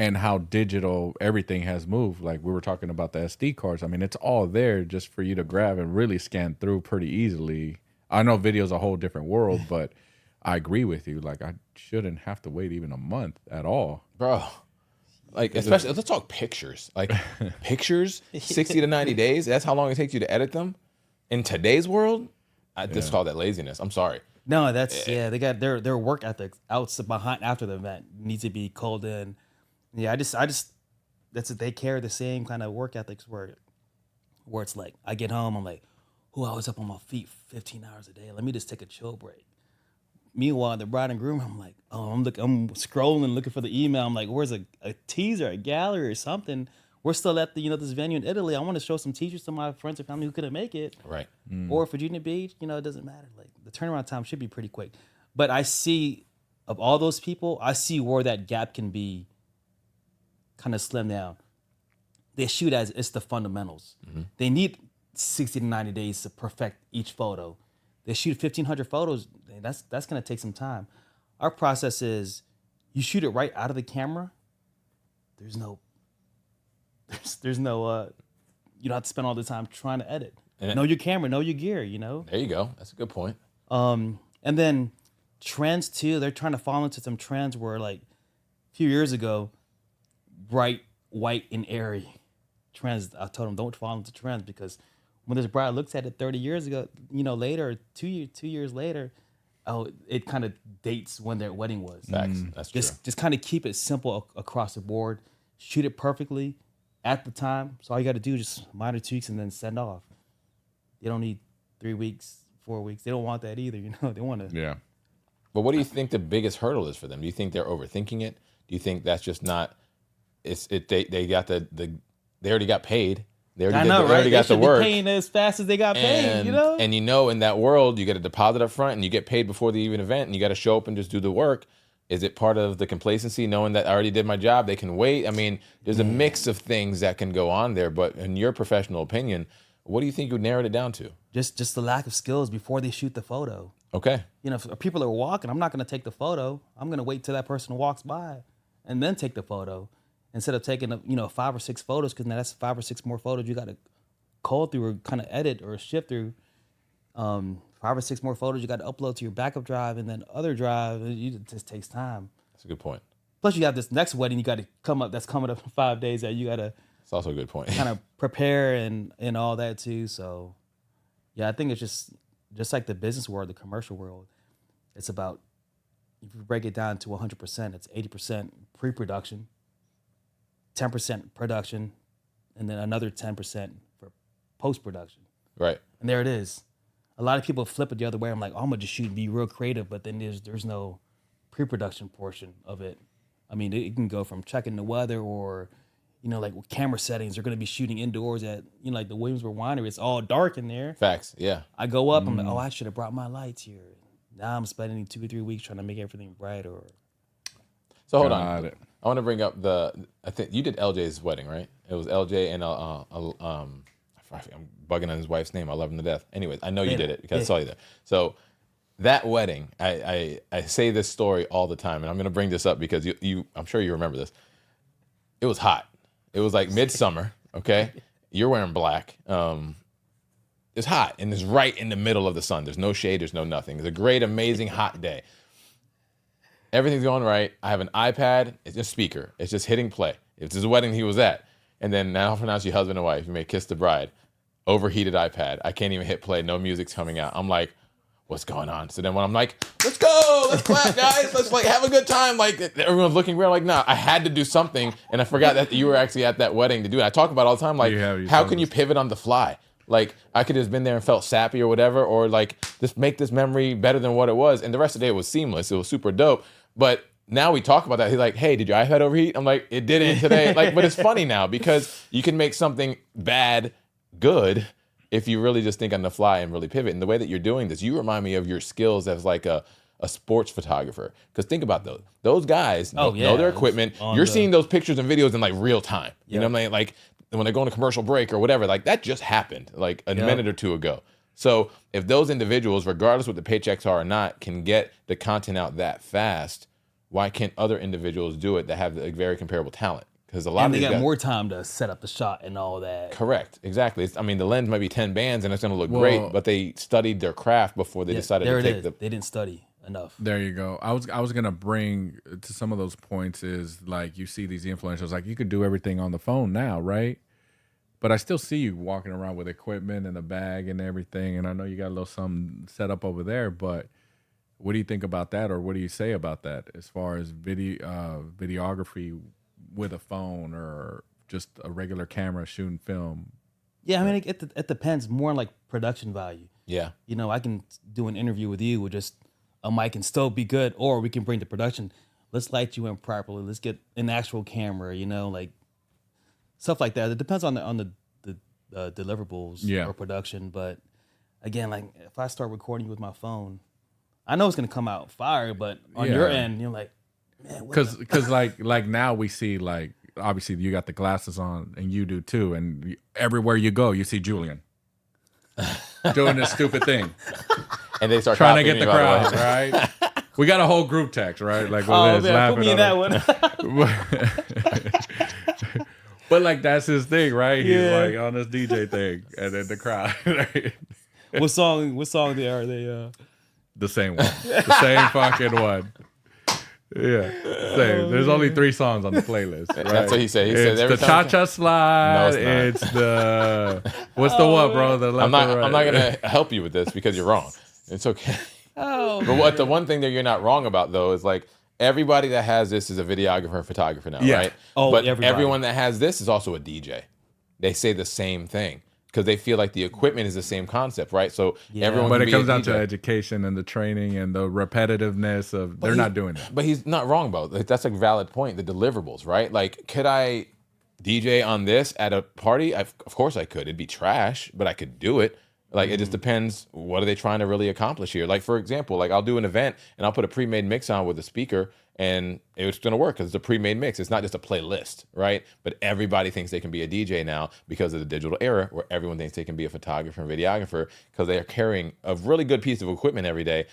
and how digital everything has moved. Like we were talking about the SD cards. I mean, it's all there just for you to grab and really scan through pretty easily. I know video's a whole different world, but I agree with you. Like I shouldn't have to wait even a month at all. Bro. Like, especially, let's talk pictures. Like, pictures, 60 to 90 days. That's how long it takes you to edit them. In today's world, I just call that laziness. I'm sorry. No, that's they got their work ethics out behind after the event needs to be called in. Yeah, I just that's they carry the same kind of work ethics where it's like I get home, I'm like, I was up on my feet 15 hours a day. Let me just take a chill break. Meanwhile, the bride and groom, I'm like, I'm scrolling, looking for the email. I'm like, where's a teaser, a gallery or something? We're still at the this venue in Italy. I want to show some teachers to my friends and family who couldn't make it. Right. Or Virginia Beach, it doesn't matter. Like the turnaround time should be pretty quick. But I see of all those people, I see where that gap can be kind of slimmed down. They shoot as it's the fundamentals. They need 60 to 90 days to perfect each photo. They shoot 1,500 photos. That's going to take some time. Our process is you shoot it right out of the camera. There's no you don't have to spend all the time trying to edit. Know your camera, know your gear, There you go. That's a good point. And then trends too. They're trying to fall into some trends where like a few years ago, bright, white, and airy trends. I told them don't fall into trends because when this bride looks at it 30 years ago, later, 2 years later, it kind of dates when their wedding was. Facts. That's true. Just kind of keep it simple across the board. Shoot it perfectly at the time. So all you got to do is just minor tweaks and then send off. You don't need 3 weeks, 4 weeks. They don't want that either. They want to. Yeah. But what do you think the biggest hurdle is for them? Do you think they're overthinking it? Do you think that's just not? They got they already got paid. They already got the work. Be paying as fast as they got paid, And in that world, you get a deposit up front and you get paid before the even event and you got to show up and just do the work. Is it part of the complacency, knowing that I already did my job, they can wait? I mean, there's a mix of things that can go on there, but in your professional opinion, what do you think you narrowed it down to? Just the lack of skills before they shoot the photo. Okay. If people are walking, I'm not going to take the photo. I'm going to wait till that person walks by and then take the photo. Instead of taking 5 or 6 photos, because now that's 5 or 6 more photos you got to call through or kind of edit or shift through. 5 or 6 more photos you got to upload to your backup drive and then other drive. It just takes time. That's a good point. Plus, you have this next wedding you got to that's coming up in 5 days that you got to. It's also a good point. Kind of prepare and all that too. So, yeah, I think it's just like the business world, the commercial world. It's about, if you break it down to 100%, it's 80% pre-production, 10% production, and then another 10% for post-production. Right. And there it is. A lot of people flip it the other way. I'm like, I'm gonna just shoot and be real creative, but then there's no pre-production portion of it. I mean, it can go from checking the weather or, like with camera settings. They're gonna be shooting indoors at, like the Williamsburg Winery. It's all dark in there. Facts. Yeah. I go up. I'm like, I should have brought my lights here. Now I'm spending 2 or 3 weeks trying to make everything bright. So hold on. I want to bring up I think you did LJ's wedding, right? It was LJ and I'm bugging on his wife's name. I love him to death. Anyways, I know you did it because I saw you there. So that wedding, I say this story all the time, and I'm going to bring this up because I'm sure you remember this. It was hot. It was like midsummer. Okay, you're wearing black. It's hot and it's right in the middle of the sun. There's no shade. There's no nothing. It's a great, amazing hot day. Everything's going right. I have an iPad. It's a speaker. It's just hitting play. If this is a wedding he was at. And then now I'll pronounce you husband and wife. You may kiss the bride. Overheated iPad. I can't even hit play. No music's coming out. I'm like, what's going on? So then when I'm like, let's go. Let's clap, guys. Let's have a good time. Like everyone's looking weird. Like, nah, I had to do something. And I forgot that you were actually at that wedding to do it. I talk about it all the time. Like, how can you pivot on the fly? Like, I could have just been there and felt sappy or whatever, or like just make this memory better than what it was. And the rest of the day was seamless. It was super dope. But now we talk about that. He's like, hey, did your iPad overheat? I'm like, it didn't today. But it's funny now because you can make something bad good if you really just think on the fly and really pivot. And the way that you're doing this, you remind me of your skills as like a sports photographer. Because think about those. Those guys know their equipment. You're seeing those pictures and videos in like real time. You know what I mean? Like when they go on a commercial break or whatever, like that just happened like a minute or two ago. So if those individuals, regardless what the paychecks are or not, can get the content out that fast, why can't other individuals do it that have a very comparable talent? Because a lot And of they these got guys, more time to set up the shot and all that. correct, exactly. I mean, the lens might be 10 bands and it's going to look Well, great, but they studied their craft before they Yeah, decided there to it take is. the. They didn't study enough. There you go. I was gonna bring to some of those points is like you see these influencers like you could do everything on the phone now, right? But I still see you walking around with equipment and a bag and everything, and I know you got a little something set up over there. But what do you think about that, or what do you say about that as far as videography with a phone or just a regular camera shooting film? Yeah, I mean, it depends more on like production value. Yeah. You know, I can do an interview with you with just a mic and still be good, or we can bring the production. Let's light you in properly. Let's get an actual camera. You know, like stuff like that. It depends on the deliverables or production. But again, like if I start recording you with my phone, I know it's gonna come out fire. But on your end, you're like, man, because like now we see like obviously you got the glasses on and you do too, and everywhere you go you see Julian doing this stupid thing. And they start Trying to copying get the me, by the way. crowd, right? We got a whole group text, right? Like, oh with this, man, put me in that laughing one. But like that's his thing, right? He's Yeah. like on this DJ thing, and then the crowd, right? What song? They are they? The same one, the same fucking one. Yeah, same. There's only 3 songs on the playlist. Right? That's what he said. He it's said every the time- cha-cha slide. No, it's it's the what's the what, bro? The left I'm not. or right? I'm not gonna help you with this because you're wrong. It's okay. Oh, But what the one thing that you're not wrong about though is like everybody that has this is a videographer and photographer now, Yeah. right? Oh, but everybody. everyone that has this is also a DJ. They say the same thing because they feel like the equipment is the same concept, right? So everyone. But can it be comes a down to DJ. education and the training and the repetitiveness of they're not doing that. But he's not wrong about it. Like, that's a valid point. The deliverables, right? Like, could I DJ on this at a party? Of course I could. It'd be trash, but I could do it. Like, it just depends. What are they trying to really accomplish here? Like, for example, like I'll do an event and I'll put a pre-made mix on with a speaker and it's going to work because it's a pre-made mix. It's not just a playlist, right? But everybody thinks they can be a DJ now because of the digital era where everyone thinks they can be a photographer and videographer because they are carrying a really good piece of equipment every day.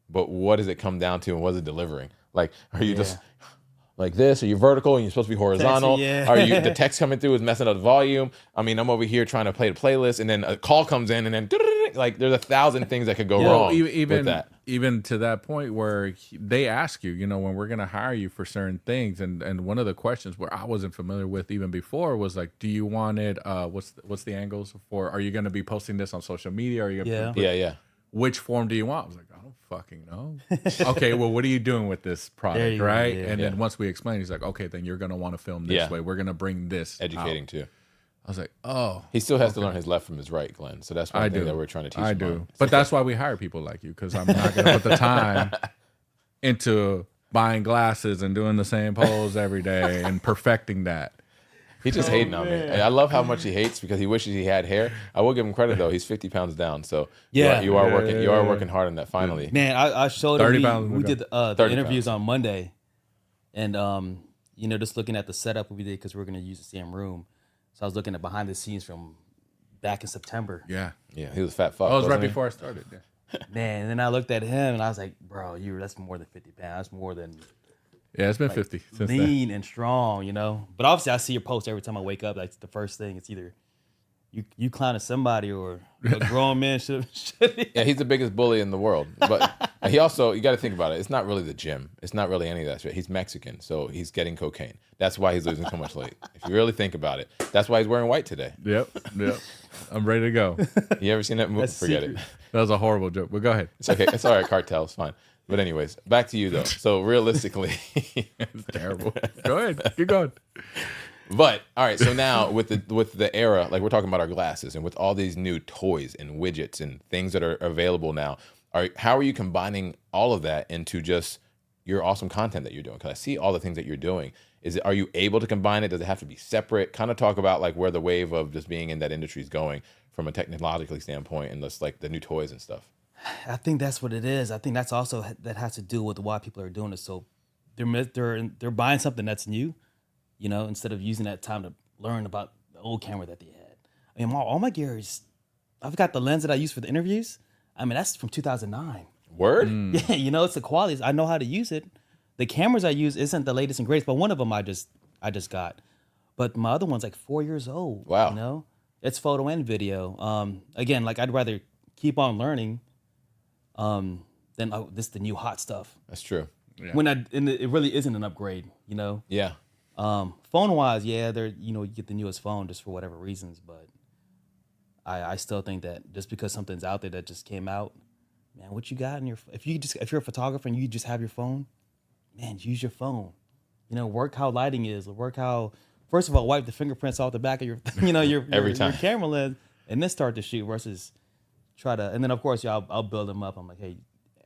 But what does it come down to and what is it delivering? Like, are you just like this? Are you vertical and you're supposed to be horizontal? yeah. Are you the text coming through is messing up the volume? I mean, I'm over here trying to play the playlist and then a call comes in and then like there's 1,000 things that could go wrong with that. Even to that point where they ask you, you know, when we're going to hire you for certain things, and one of the questions where I wasn't familiar with even before was like, do you want it? What's the angles for? Are you going to be posting this on social media? Are you gonna Yeah. Which form do you want? I was like, I don't fucking know. Okay, well, what are you doing with this product, go, right? yeah. And then once we explain, he's like, okay, then you're going to want to film this way. We're going to bring this Educating out. too. I was like, oh. He still has to learn his left from his right, Glenn. So that's one thing that we're trying to teach him. I do. on. But that's why we hire people like you, because I'm not going to put the time into buying glasses and doing the same pose every day and perfecting that. He's just hating on me. And I love how much he hates because he wishes he had hair. I will give him credit though. He's 50 pounds down. So you are working. You are working hard on that. Finally, man, I showed 30 him. pounds We ago. did the 30 interviews pounds. on Monday, and you know, just looking at the setup we did because we're gonna use the same room. So I was looking at behind the scenes from back in September. Yeah. yeah, he was a fat fuck. Oh, it was right wasn't he? before I started. Yeah. Man, and then I looked at him and I was like, bro, that's more than 50 pounds. That's more than Yeah, it's been 50 since then. lean and strong, you know. But obviously, I see your post every time I wake up. Like the first thing, it's either you clowning somebody or a grown man should. Yeah, he's the biggest bully in the world. But he also, you got to think about it. It's not really the gym. It's not really any of that shit. He's Mexican, so he's getting cocaine. That's why he's losing so much weight. If you really think about it, that's why he's wearing white today. Yep. I'm ready to go. You ever seen that movie? That's Forget secret. it. That was a horrible joke, but go ahead. It's okay. It's all right. Cartel. It's fine. But anyways, back to you though. So realistically, It's terrible. Go ahead. Keep going. but all right. So now with the era, like we're talking about our glasses, and with all these new toys and widgets and things that are available now, how are you combining all of that into just your awesome content that you're doing? Because I see all the things that you're doing. Are you able to combine it? Does it have to be separate? Kind of talk about like where the wave of just being in that industry is going from a technologically standpoint, and just like the new toys and stuff. I think that's what it is. I think that's also that has to do with why people are doing it. So they're buying something that's new, you know, instead of using that time to learn about the old camera that they had. I mean, all my gear is. I've got the lens that I use for the interviews. I mean, that's from 2009. Word? Yeah, you know, it's the quality. I know how to use it. the cameras I use isn't the latest and greatest, but one of them I just got. But my other one's like 4 years old. Wow. You know, it's photo and video. Again, like I'd rather keep on learning, than this the new hot stuff. That's true. And it really isn't an upgrade. You know. Yeah. Phone wise, yeah, you get the newest phone just for whatever reasons, but I still think that just because something's out there that just came out, man, what you got in your if you're a photographer and you just have your phone, man, use your phone. You know, work how lighting is, work how first of all, wipe the fingerprints off the back of your Every time. your camera lens and then start to shoot versus try to and then of course I'll build them up. I'm like, hey,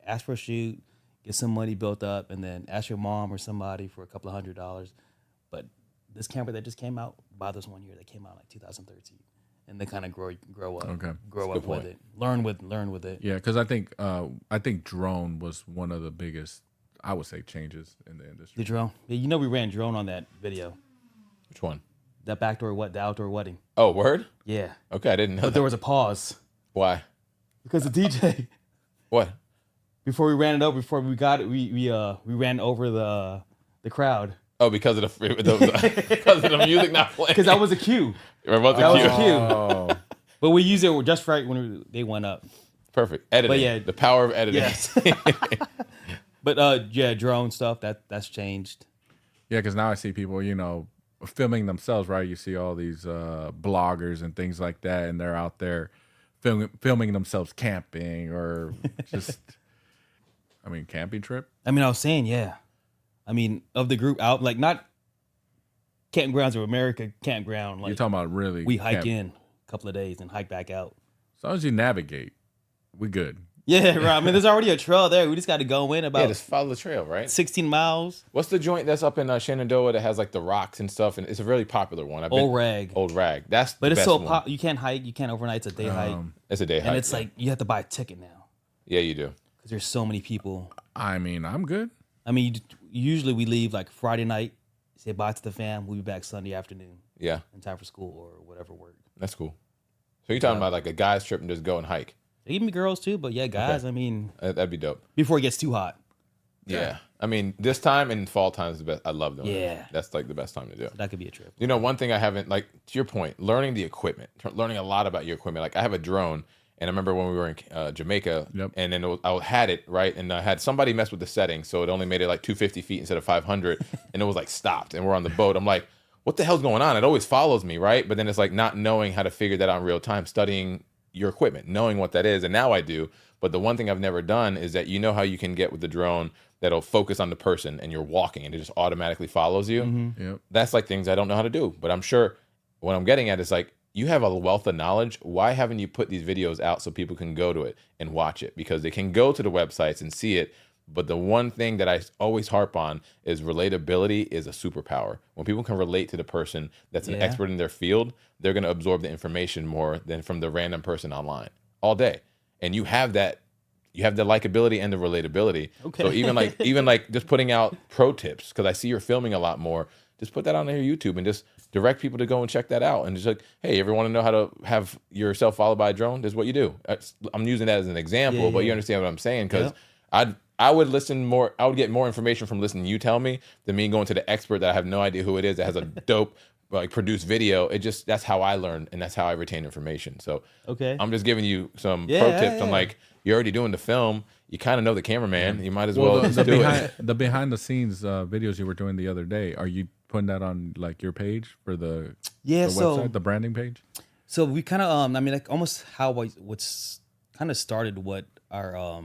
ask for a shoot, get some money built up, and then ask your mom or somebody for a couple of $100. But this camera that just came out, buy this 1 year that came out like 2013, and then kind of grow up, grow up with it, learn with it. Yeah, because I think drone was one of the biggest, I would say, changes in the industry. The drone, yeah, we ran drone on that video. Which one? That the outdoor wedding. Oh, word? Yeah. Okay, I didn't know But that. there was a pause Why? because the DJ What? before we ran it over, before we got it, we ran over the crowd. Oh, because of because of the music not playing. Because that was a cue. That was That was cue. a cue. Oh, But we used it just right when they went up. Perfect. Editing. But yeah. The power of editing. Yes. But yeah, drone stuff that's changed. yeah, because now I see people, filming themselves, right? You see all these bloggers and things like that, and they're out there filming themselves camping or just, camping trip. I mean, I was saying, yeah. I mean, of the group out, like not Campgrounds of America campground. Like You're talking about really we hike in a couple of days and hike back out. As long as you navigate, we good. Yeah, right. I mean, there's already a trail there. We just got to go in Yeah, about just follow the trail, right? 16 miles. What's the joint that's up in Shenandoah that has like the rocks and stuff? And it's a really popular one. Old Rag. Old Rag. That's But the it's best so one. you can't hike. You can't overnight. It's a day hike. It's a day hike. And it's yeah. like you have to buy a ticket now Yeah, you do. because there's so many people. I'm good. I mean, usually we leave like Friday night, say bye to the fam. We'll be back Sunday afternoon Yeah, in time for school or whatever work. that's cool. So you're talking about like a guy's trip and just go and hike. Even girls too, but yeah, guys. I mean, That'd be dope. before it gets too hot. Yeah. I mean, this time and fall time is the best. I love doing it. Yeah. That's like the best time to do it. That could be a trip. One thing I haven't, like, to your point, learning the equipment, learning a lot about your equipment. Like, I have a drone, and I remember when we were in Jamaica, Yep. and then I had it, right? And I had somebody mess with the settings, so it only made it like 250 feet instead of 500, and it was like stopped, and we're on the boat. I'm like, what the hell's going on? It always follows me, right? But then it's like not knowing how to figure that out in real time, studying your equipment, knowing what that is, and now I do. But the one thing I've never done is that how you can get with the drone that'll focus on the person and you're walking and it just automatically follows you. Yep. That's like things I don't know how to do. But I'm sure what I'm getting at is like, you have a wealth of knowledge. Why haven't you put these videos out so people can go to it and watch it? Because they can go to the websites and see it. But the one thing that I always harp on is relatability is a superpower. When people can relate to the person that's an Yeah. expert in their field, they're going to absorb the information more than from the random person online all day. And you have that. You have the likability and the relatability. Okay. So even like just putting out pro tips, because I see you're filming a lot more. Just put that on your YouTube and just direct people to go and check that out. And just like, hey, you ever want to know how to have yourself followed by a drone? This is what you do. I'm using that as an example, Yeah, but you yeah. understand what I'm saying? Because I would listen more. I would get more information from listening to you tell me than me going to the expert that I have no idea who it is that has a dope like produced video. That's how I learn and that's how I retain information. So Okay. I'm just giving you some pro Yeah, tips. I'm yeah. like, you're already doing the film. You kind of know the cameraman. You might as well, Well, just the do behind the scenes videos you were doing the other day, are you putting that on like your page for the Yeah, the so- website, the branding page? So we kind of, I mean, like almost how what's kind of started what our,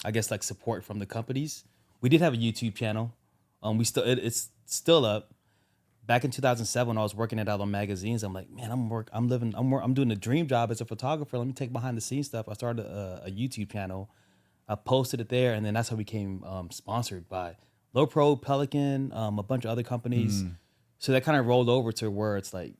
I guess like support from the companies. We did have a YouTube channel. It's still up. Back in 2007, when I was working at Outdoor Magazines, I'm like, man, I'm doing a dream job as a photographer. Let me take behind the scenes stuff. I started a YouTube channel. I posted it there, and then that's how we became sponsored by Low Pro, Pelican, a bunch of other companies. So that kind of rolled over to where it's like,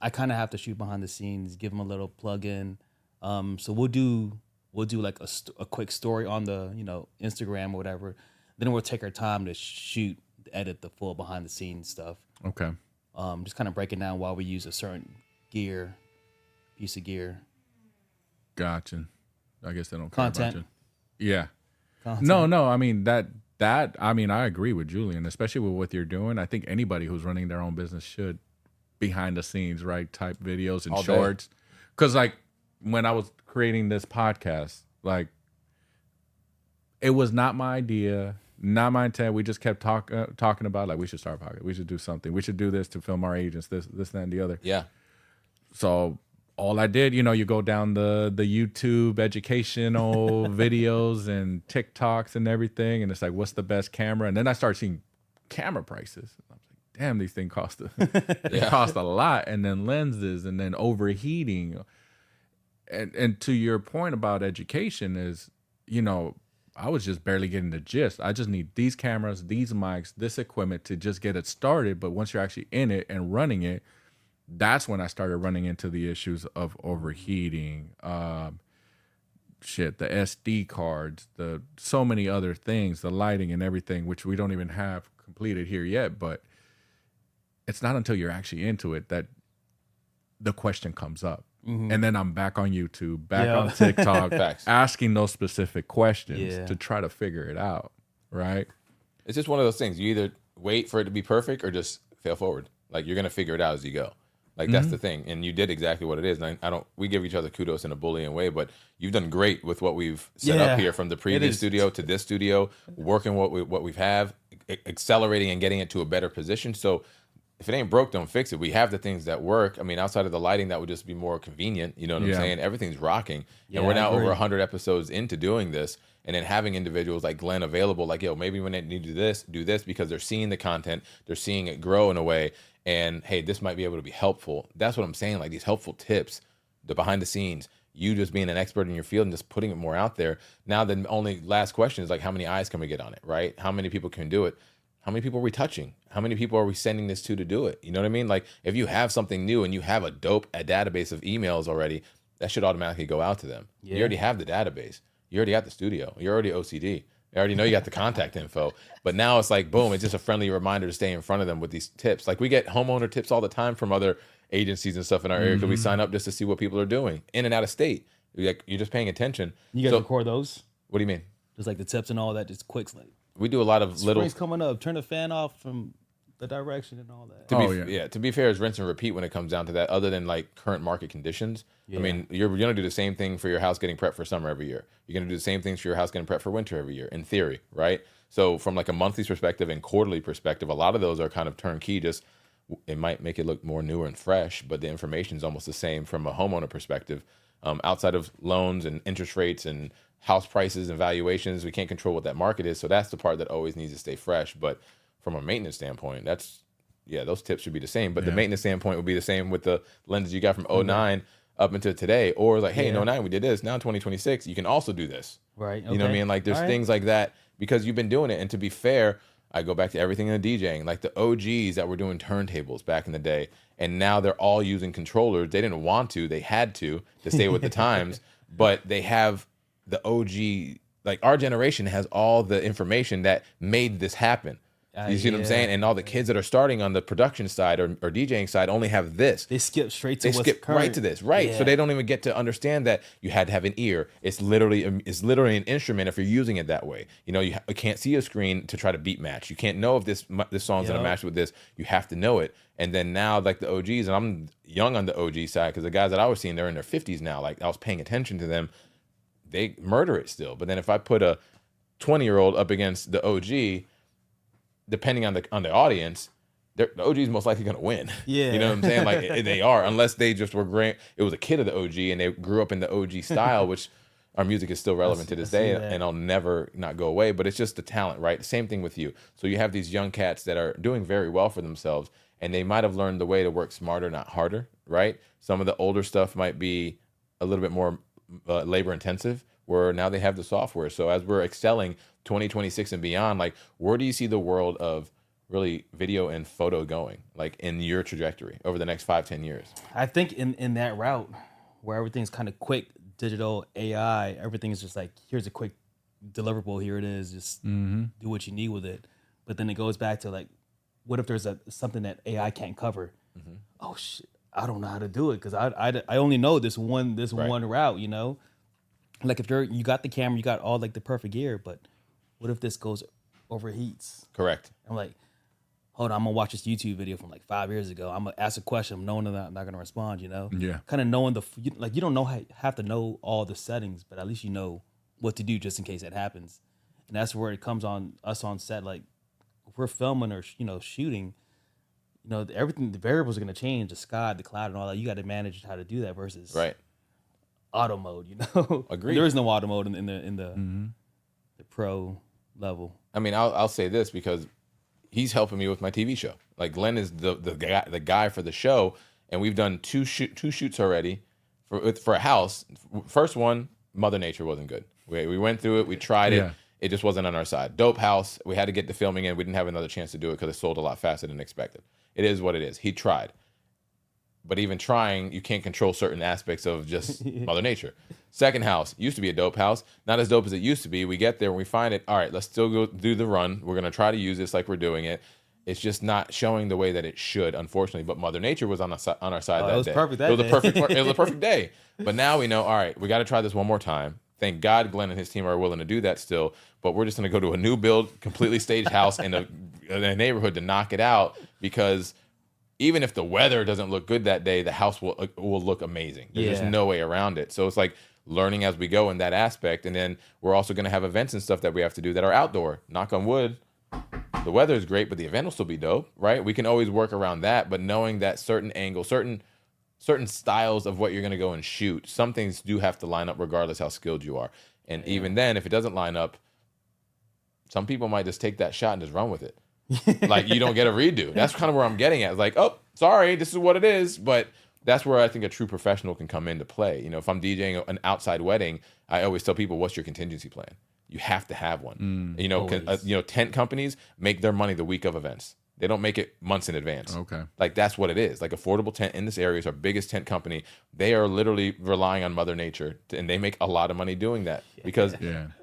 I kind of have to shoot behind the scenes, give them a little plug in. So we'll do like a quick story on the Instagram or whatever. Then we'll take our time to shoot, edit the full behind the scenes stuff. Okay. Just kind of breaking down why we use a certain piece of gear. Gotcha. I guess they don't care Content. about you. Yeah. Content. No. I mean that That, I mean, I agree with Julian, especially with what you're doing. I think anybody who's running their own business should behind the scenes, right? Type videos and All day. shorts. Because like when I was creating this podcast, like it was not my idea, not my intent. We just kept talking about like we should start a podcast. We should do something. We should do this to film our agents, this, that, and the other. Yeah. So all I did, you know, you go down the YouTube educational videos and TikToks and everything, and it's like, what's the best camera? And then I started seeing camera prices. I was like, damn, these things cost they cost a lot. And then lenses, and then overheating. And to your point about education is, you know, I was just barely getting the gist. I just need these cameras, these mics, this equipment to just get it started. But once you're actually in it and running it, that's when I started running into the issues of overheating, the SD cards, the so many other things, the lighting and everything, which we don't even have completed here yet. But it's not until you're actually into it that the question comes up. And then I'm back on YouTube, back on TikTok, Facts. asking those specific questions Yeah. to try to figure it out, right? It's just one of those things. You either wait for it to be perfect or just fail forward. Like you're gonna figure it out as you go. Like that's the thing, and you did exactly what it is. And I don't. We give each other kudos in a bullying way, but you've done great with what we've set up here, from the previous is. studio to this studio, working what we have, accelerating and getting it to a better position. So if it ain't broke, don't fix it. We have the things that work. I mean, outside of the lighting, that would just be more convenient. You know what I'm saying? Everything's rocking, and we're I now agree. over 100 episodes into doing this. And then having individuals like Glenn available, like, yo, maybe when they need to do this, because they're seeing the content, they're seeing it grow in a way, and hey, this might be able to be helpful. That's what I'm saying, like these helpful tips, the behind the scenes, you just being an expert in your field and just putting it more out there. Now, the only last question is like, how many eyes can we get on it, right? How many people can do it? How many people are we touching? How many people are we sending this to do it? You know what I mean? Like if you have something new and you have a database of emails already, that should automatically go out to them. You already have the database. You already got the studio. You're already OCD. I already know you got the contact info. But now it's like, boom, it's just a friendly reminder to stay in front of them with these tips. Like we get homeowner tips all the time from other agencies and stuff in our area because we sign up just to see what people are doing in and out of state. You're just paying attention. You guys record those? What do you mean? Just like the tips and all that, just quick. Like, We do a lot of little. spring's coming up. Turn the fan off from the direction and all that. To be fair, is rinse and repeat when it comes down to that, other than like current market conditions. I mean, you're going to do the same thing for your house getting prepped for summer every year. You're going to do the same things for your house getting prepped for winter every year, in theory, right? So from like a monthly perspective and quarterly perspective, a lot of those are kind of turnkey. Just it might make it look more newer and fresh, but the information is almost the same from a homeowner perspective. Outside of loans and interest rates and house prices and valuations, we can't control what that market is. So that's the part that always needs to stay fresh. But from a maintenance standpoint, those tips should be the same. But the maintenance standpoint would be the same with the lenses you got from 09 up until today. Or like, hey, in 09 we did this. Now in 2026, you can also do this. Right. You know what I mean? Like there's things like that because you've been doing it. And to be fair, I go back to everything in the DJing, like the OGs that were doing turntables back in the day. And now they're all using controllers. They didn't want to, they had to stay with the times, but they have the OG, like our generation has all the information that made this happen. You see what I'm saying? And all the kids that are starting on the production side or DJing side only have this. They skip straight to They what's skip current. right to this, right? Yeah. So they don't even get to understand that you had to have an ear. It's literally an instrument if you're using it that way. You know, you can't see a screen to try to beat match. You can't know if this song's gonna match with this. You have to know it. And then now, like the OGs, and I'm young on the OG side because the guys that I was seeing, they're in their 50s now. Like I was paying attention to them. They murder it still. But then if I put a 20-year-old up against the OG, depending on the audience, the OG is most likely going to win. Yeah. You know what I'm saying? Like they are, unless they just were great. It was a kid of the OG and they grew up in the OG style, which our music is still relevant to this day and I'll never not go away. But it's just the talent, right? The same thing with you. So you have these young cats that are doing very well for themselves and they might have learned the way to work smarter, not harder, right? Some of the older stuff might be a little bit more labor intensive, where now they have the software. So as we're excelling 2026 and beyond, like where do you see the world of really video and photo going, like in your trajectory over the next 5-10 years? I think in that route where everything's kind of quick, digital, AI, everything is just like, here's a quick deliverable, here it is, just do what you need with it. But then it goes back to like, what if there's something that AI can't cover? Oh shit, I don't know how to do it because I only know this one route, you know? Like if you got the camera, you got all like the perfect gear, but what if this goes overheats. Correct. I'm like, hold on, I'm gonna watch this YouTube video from like 5 years ago. I'm gonna ask a question, knowing that I'm not gonna respond. Yeah. Kind of knowing you don't know have to know all the settings, but at least you know what to do just in case that happens. And that's where it comes on us on set. Like if we're filming or shooting, everything, the variables are gonna change, the sky, the cloud, and all that. You got to manage how to do that versus Right. auto mode. Agreed. There is no auto mode in the pro level. I mean, I'll say this because he's helping me with my TV show. Like Glenn is the guy for the show, and we've done two shoots already for a house. First one, Mother Nature wasn't good. We went through it, we tried it. It just wasn't on our side. Dope house. We had to get the filming in. We didn't have another chance to do it because it sold a lot faster than expected. It is what it is. He tried. But even trying, you can't control certain aspects of just Mother Nature. Second house used to be a dope house. Not as dope as it used to be. We get there and we find it. All right, let's still go do the run. We're going to try to use this like we're doing it. It's just not showing the way that it should, unfortunately. But Mother Nature was on our side that day. It was perfect that It was day. it was a perfect day. But now we know, all right, we got to try this one more time. Thank God Glenn and his team are willing to do that still. But we're just going to go to a new build, completely staged house in a neighborhood to knock it out because even if the weather doesn't look good that day, the house will look amazing. There's just no way around it. So it's like learning as we go in that aspect. And then we're also going to have events and stuff that we have to do that are outdoor. Knock on wood. The weather is great, but the event will still be dope, right? We can always work around that. But knowing that certain angles, certain styles of what you're going to go and shoot, some things do have to line up regardless how skilled you are. And even then, if it doesn't line up, some people might just take that shot and just run with it. Like you don't get a redo. That's kind of where I'm getting at. It's like, oh, sorry, this is what it is. But that's where I think a true professional can come into play. If I'm DJing an outside wedding, I always tell people, what's your contingency plan? You have to have one. Tent companies make their money the week of events. They don't make it months in advance. Okay. Like that's what it is. Like Affordable Tent in this area is our biggest tent company. They are literally relying on Mother Nature, and they make a lot of money doing that because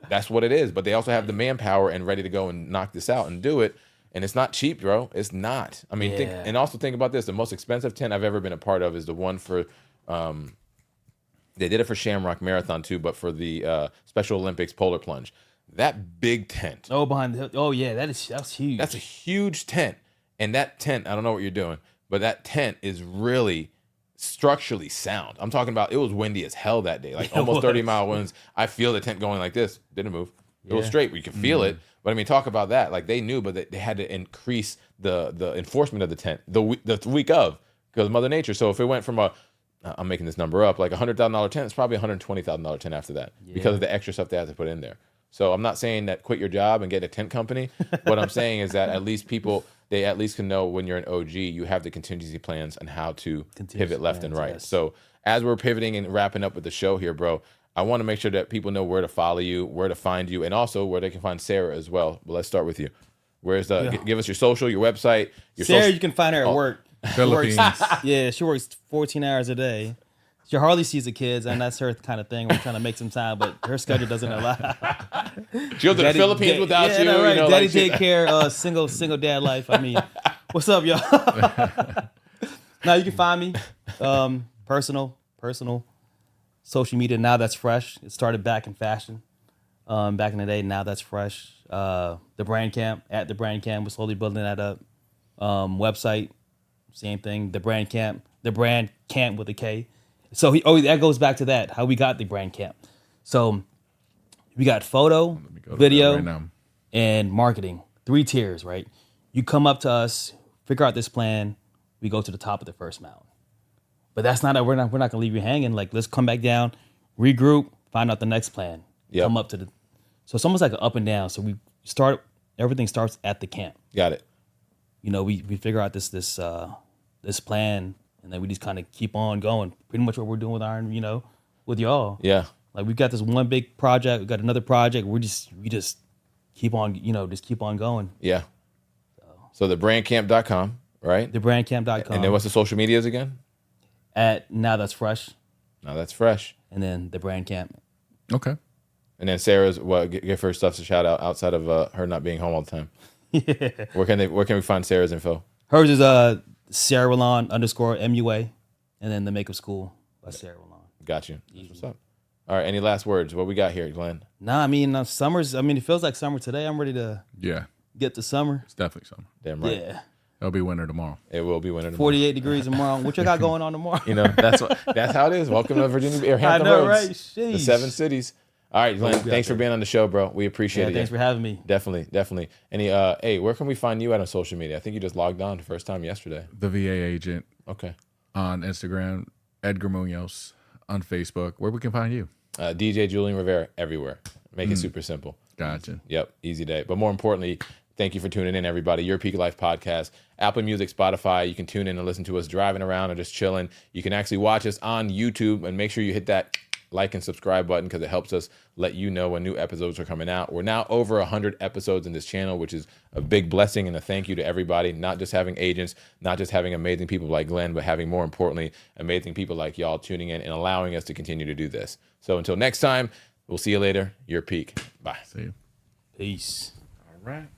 that's what it is. But they also have the manpower and ready to go and knock this out and do it. And it's not cheap, bro. It's not. I mean, think about this. The most expensive tent I've ever been a part of is the one for, they did it for Shamrock Marathon too, but for the Special Olympics Polar Plunge. That big tent. Oh, behind the hill. Oh, yeah, that's huge. That's a huge tent. And that tent, I don't know what you're doing, but that tent is really structurally sound. I'm talking about it was windy as hell that day, like almost 30-mile winds. I feel the tent going like this. Didn't move. It was straight. You can feel it. But I mean, talk about that. Like they knew, but they had to increase the enforcement of the tent the week of because Mother Nature. So if it went from I'm making this number up, like $100,000 tent, it's probably $120,000 tent after that because of the extra stuff they had to put in there. So I'm not saying that quit your job and get a tent company. What I'm saying is that at least they at least can know when you're an OG, you have the contingency plans on how to pivot left and right. Yes. So as we're pivoting and wrapping up with the show here, bro, I want to make sure that people know where to follow you, where to find you, and also where they can find Sarah as well. But let's start with you. Give us your social, your website, your Sarah, social. you can find her at work. Philippines. She works 14 hours a day. She hardly sees the kids, and that's her kind of thing. We're trying to make some time, but her schedule doesn't allow. She'll go to the Philippines without you. No, right. Daddy like daycare, single dad life. I mean, what's up, y'all? Now you can find me, personal, social media. Now that's fresh. It started back in fashion, back in the day. Now that's fresh. The brand camp we're slowly building that up. Website, same thing. The brand camp with a K. So that goes back to that, how we got the brand camp. So we got photo, video, right now. and marketing. 3 tiers, right? You come up to us, figure out this plan, we go to the top of the first mountain. But that's not we're not gonna leave you hanging. Like let's come back down, regroup, find out the next plan. Yep. Come up to so it's almost like an up and down. So everything starts at the camp. Got it. We figure out this plan, and then we just kind of keep on going. Pretty much what we're doing with Iron, with y'all. Yeah. Like we've got this one big project, we got another project. We just keep on, just keep on going. Yeah. So thebrandcamp.com, right? Thebrandcamp.com. And then what's the social medias again? At Now That's Fresh, Now that's fresh. and then the Brand Camp. Okay. And then Sarah's give her stuff to shout out outside of her not being home all the time. Yeah. Where can we find Sarah's info? Hers is Sarah Rolon _MUA, and then the Makeup School by Sarah Rolon. Got you. That's what's up. All right. Any last words? What we got here, Glenn? Nah, I mean it feels like summer today. I'm ready to Yeah. get to summer. It's definitely summer. Damn right. Yeah. It'll be winter tomorrow. It will be winter tomorrow. 48 degrees tomorrow. What you got going on tomorrow? You know, that's how it is. Welcome to Virginia or I Hampton know, Roads, right? the Sheesh. 7 cities. All right, Glenn, thanks for being on the show, bro. We appreciate Yeah, it. thanks for having me. Definitely. Any hey, where can we find you at on social media? I think you just logged on the first time yesterday. The VA agent Okay. on Instagram, Edgar Munoz on Facebook. Where we can find you? DJ Julian Rivera everywhere. Make it super simple. Gotcha. Yep, easy day. But more importantly, thank you for tuning in, everybody. Your Peak Life podcast, Apple Music, Spotify. You can tune in and listen to us driving around or just chilling. You can actually watch us on YouTube, and make sure you hit that like and subscribe button because it helps us let you know when new episodes are coming out. We're now over 100 episodes in this channel, which is a big blessing and a thank you to everybody, not just having agents, not just having amazing people like Glenn, but having, more importantly, amazing people like y'all tuning in and allowing us to continue to do this. So until next time, we'll see you later. Your Peak. Bye. See you. Peace. All right.